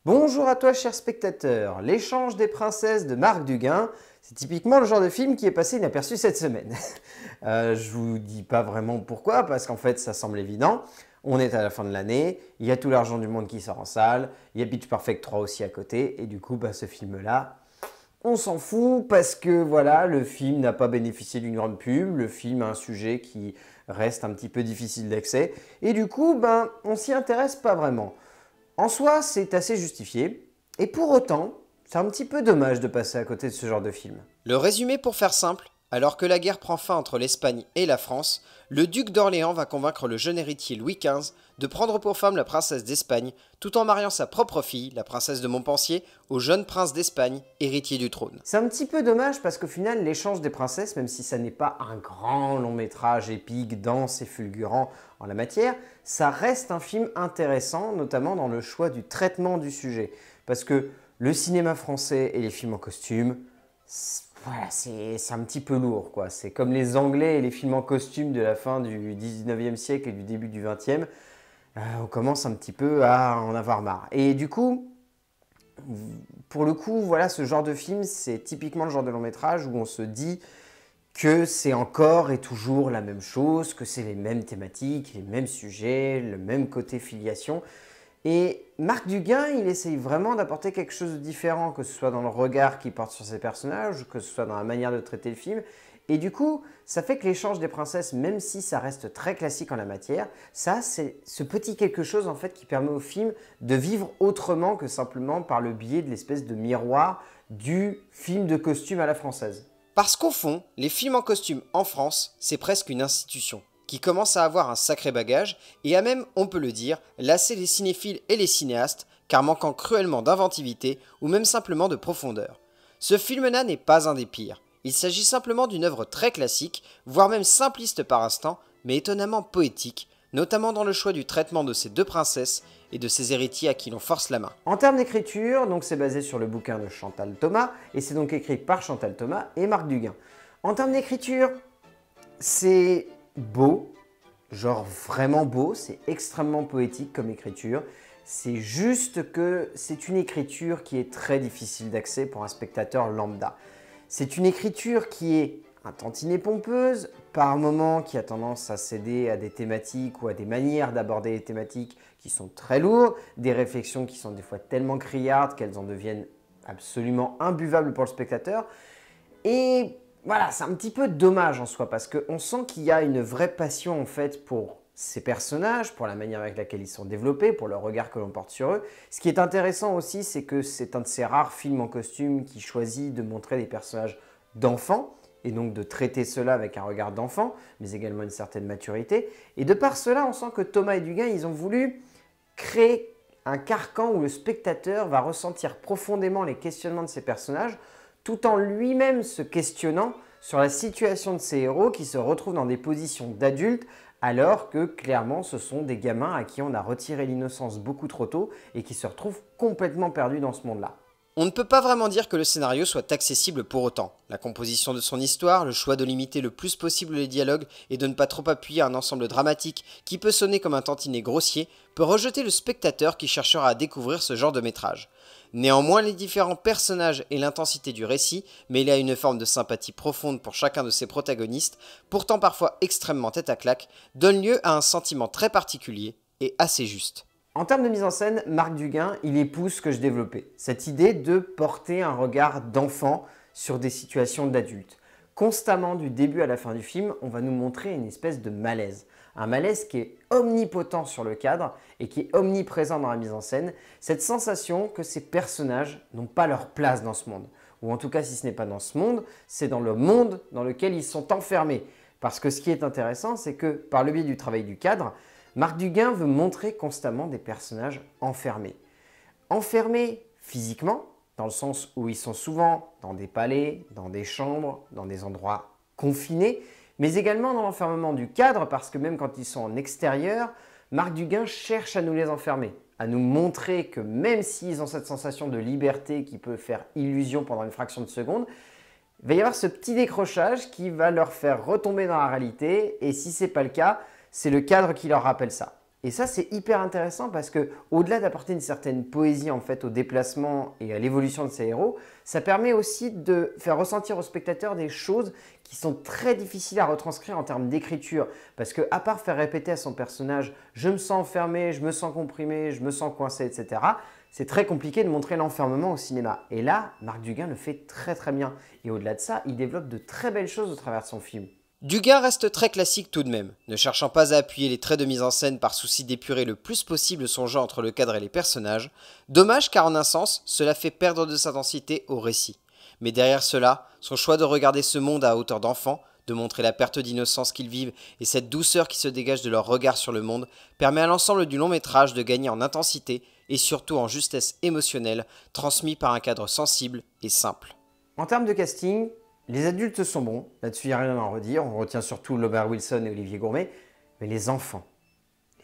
Bonjour à toi cher spectateur, L'échange des princesses de Marc Duguin, c'est typiquement le genre de film qui est passé inaperçu cette semaine. Je vous dis pas vraiment pourquoi, parce qu'en fait ça semble évident. On est à la fin de l'année, il y a tout l'argent du monde qui sort en salle, il y a Pitch Perfect 3 aussi à côté, et du coup ce film-là, on s'en fout parce que voilà, le film n'a pas bénéficié d'une grande pub, le film a un sujet qui reste un petit peu difficile d'accès, et du coup on s'y intéresse pas vraiment. En soi, c'est assez justifié, et pour autant, c'est un petit peu dommage de passer à côté de ce genre de film. Le résumé pour faire simple, alors que la guerre prend fin entre l'Espagne et la France, le duc d'Orléans va convaincre le jeune héritier Louis XV de prendre pour femme la princesse d'Espagne, tout en mariant sa propre fille, la princesse de Montpensier, au jeune prince d'Espagne, héritier du trône. C'est un petit peu dommage parce qu'au final, L'échange des princesses, même si ça n'est pas un grand long métrage épique, dense et fulgurant en la matière, ça reste un film intéressant, notamment dans le choix du traitement du sujet. Parce que le cinéma français et les films en costume, voilà, c'est un petit peu lourd, quoi. C'est comme les Anglais et les films en costume de la fin du 19e siècle et du début du 20e. On commence un petit peu à en avoir marre. Et du coup, pour le coup, voilà, ce genre de film, c'est typiquement le genre de long métrage où on se dit que c'est encore et toujours la même chose, que c'est les mêmes thématiques, les mêmes sujets, le même côté filiation. Et Marc Duguin, il essaye vraiment d'apporter quelque chose de différent, que ce soit dans le regard qu'il porte sur ses personnages, que ce soit dans la manière de traiter le film. Et du coup, ça fait que L'échange des princesses, même si ça reste très classique en la matière, ça, c'est ce petit quelque chose en fait qui permet au film de vivre autrement que simplement par le biais de l'espèce de miroir du film de costume à la française. Parce qu'au fond, les films en costume en France, c'est presque une institution, qui commence à avoir un sacré bagage, et à même, on peut le dire, lasser les cinéphiles et les cinéastes, car manquant cruellement d'inventivité, ou même simplement de profondeur. Ce film-là n'est pas un des pires. Il s'agit simplement d'une œuvre très classique, voire même simpliste par instant, mais étonnamment poétique, notamment dans le choix du traitement de ces deux princesses et de ces héritiers à qui l'on force la main. En termes d'écriture, donc c'est basé sur le bouquin de Chantal Thomas, et c'est donc écrit par Chantal Thomas et Marc Duguin. En termes d'écriture, c'est beau, genre vraiment beau, c'est extrêmement poétique comme écriture. C'est juste que c'est une écriture qui est très difficile d'accès pour un spectateur lambda. C'est une écriture qui est un tantinet pompeuse, par moments qui a tendance à céder à des thématiques ou à des manières d'aborder les thématiques qui sont très lourdes, des réflexions qui sont des fois tellement criardes qu'elles en deviennent absolument imbuvables pour le spectateur. Et voilà, c'est un petit peu dommage en soi parce qu'on sent qu'il y a une vraie passion en fait pour ces personnages, pour la manière avec laquelle ils sont développés, pour le regard que l'on porte sur eux. Ce qui est intéressant aussi, c'est que c'est un de ces rares films en costume qui choisit de montrer des personnages d'enfants et donc de traiter cela avec un regard d'enfant, mais également une certaine maturité. Et de par cela, on sent que Thomas et Duguin, ils ont voulu créer un carcan où le spectateur va ressentir profondément les questionnements de ces personnages, tout en lui-même se questionnant sur la situation de ces héros qui se retrouvent dans des positions d'adultes alors que clairement ce sont des gamins à qui on a retiré l'innocence beaucoup trop tôt et qui se retrouvent complètement perdus dans ce monde-là. On ne peut pas vraiment dire que le scénario soit accessible pour autant. La composition de son histoire, le choix de limiter le plus possible les dialogues et de ne pas trop appuyer un ensemble dramatique qui peut sonner comme un tantinet grossier, peut rejeter le spectateur qui cherchera à découvrir ce genre de métrage. Néanmoins, les différents personnages et l'intensité du récit, mêlés à une forme de sympathie profonde pour chacun de ses protagonistes, pourtant parfois extrêmement tête à claque, donnent lieu à un sentiment très particulier et assez juste. En termes de mise en scène, Marc Duguin, il épouse ce que je développais. Cette idée de porter un regard d'enfant sur des situations d'adultes. Constamment, du début à la fin du film, on va nous montrer une espèce de malaise. Un malaise qui est omnipotent sur le cadre et qui est omniprésent dans la mise en scène. Cette sensation que ces personnages n'ont pas leur place dans ce monde. Ou en tout cas, si ce n'est pas dans ce monde, c'est dans le monde dans lequel ils sont enfermés. Parce que ce qui est intéressant, c'est que par le biais du travail du cadre, Marc Duguin veut montrer constamment des personnages enfermés. Enfermés physiquement, dans le sens où ils sont souvent dans des palais, dans des chambres, dans des endroits confinés, mais également dans l'enfermement du cadre, parce que même quand ils sont en extérieur, Marc Duguin cherche à nous les enfermer, à nous montrer que même s'ils ont cette sensation de liberté qui peut faire illusion pendant une fraction de seconde, il va y avoir ce petit décrochage qui va leur faire retomber dans la réalité, et si ce n'est pas le cas, c'est le cadre qui leur rappelle ça. Et ça, c'est hyper intéressant parce que au-delà d'apporter une certaine poésie en fait au déplacement et à l'évolution de ces héros, ça permet aussi de faire ressentir au spectateur des choses qui sont très difficiles à retranscrire en termes d'écriture. Parce que à part faire répéter à son personnage « je me sens enfermé, je me sens comprimé, je me sens coincé, etc. », c'est très compliqué de montrer l'enfermement au cinéma. Et là, Marc Duguin le fait très très bien. Et au-delà de ça, il développe de très belles choses au travers de son film. Duguin reste très classique tout de même, ne cherchant pas à appuyer les traits de mise en scène par souci d'épurer le plus possible son jeu entre le cadre et les personnages. Dommage car en un sens, cela fait perdre de sa densité au récit. Mais derrière cela, son choix de regarder ce monde à hauteur d'enfant, de montrer la perte d'innocence qu'ils vivent et cette douceur qui se dégage de leur regard sur le monde, permet à l'ensemble du long métrage de gagner en intensité et surtout en justesse émotionnelle, transmis par un cadre sensible et simple. En termes de casting, les adultes sont bons, là-dessus il n'y a rien à en redire, on retient surtout Lobert Wilson et Olivier Gourmet, mais les enfants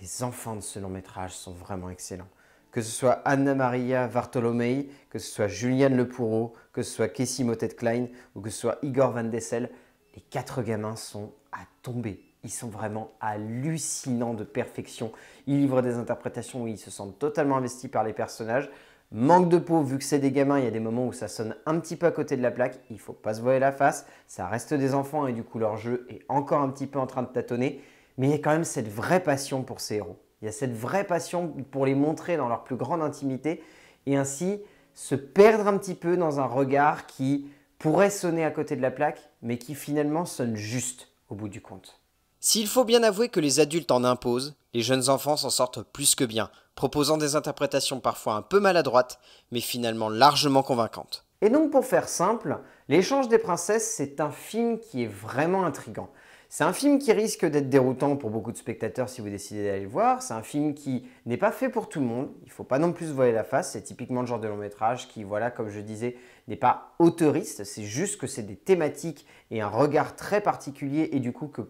de ce long métrage sont vraiment excellents. Que ce soit Anna Maria Vartolomei, que ce soit Julianne Le Pourreau, que ce soit Casey Motet-Klein ou que ce soit Igor Van Dessel, les 4 gamins sont à tomber. Ils sont vraiment hallucinants de perfection. Ils livrent des interprétations où ils se sentent totalement investis par les personnages. Manque de peau, vu que c'est des gamins, il y a des moments où ça sonne un petit peu à côté de la plaque. Il ne faut pas se voiler la face. Ça reste des enfants et du coup leur jeu est encore un petit peu en train de tâtonner. Mais il y a quand même cette vraie passion pour ces héros. Il y a cette vraie passion pour les montrer dans leur plus grande intimité et ainsi se perdre un petit peu dans un regard qui pourrait sonner à côté de la plaque, mais qui finalement sonne juste au bout du compte. S'il faut bien avouer que les adultes en imposent, les jeunes enfants s'en sortent plus que bien, proposant des interprétations parfois un peu maladroites, mais finalement largement convaincantes. Et donc pour faire simple, L'échange des princesses, c'est un film qui est vraiment intriguant. C'est un film qui risque d'être déroutant pour beaucoup de spectateurs si vous décidez d'aller le voir. C'est un film qui n'est pas fait pour tout le monde. Il ne faut pas non plus se voiler la face. C'est typiquement le genre de long métrage qui, voilà, comme je disais, n'est pas autoriste. C'est juste que c'est des thématiques et un regard très particulier et du coup que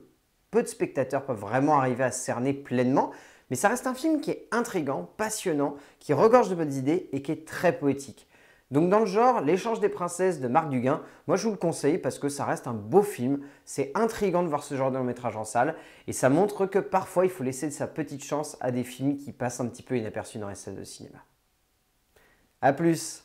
peu de spectateurs peuvent vraiment arriver à cerner pleinement. Mais ça reste un film qui est intriguant, passionnant, qui regorge de bonnes idées et qui est très poétique. Donc dans le genre, L'échange des princesses de Marc Duguin, moi je vous le conseille parce que ça reste un beau film, c'est intriguant de voir ce genre de long métrage en salle et ça montre que parfois il faut laisser sa petite chance à des films qui passent un petit peu inaperçus dans les salles de cinéma. A plus!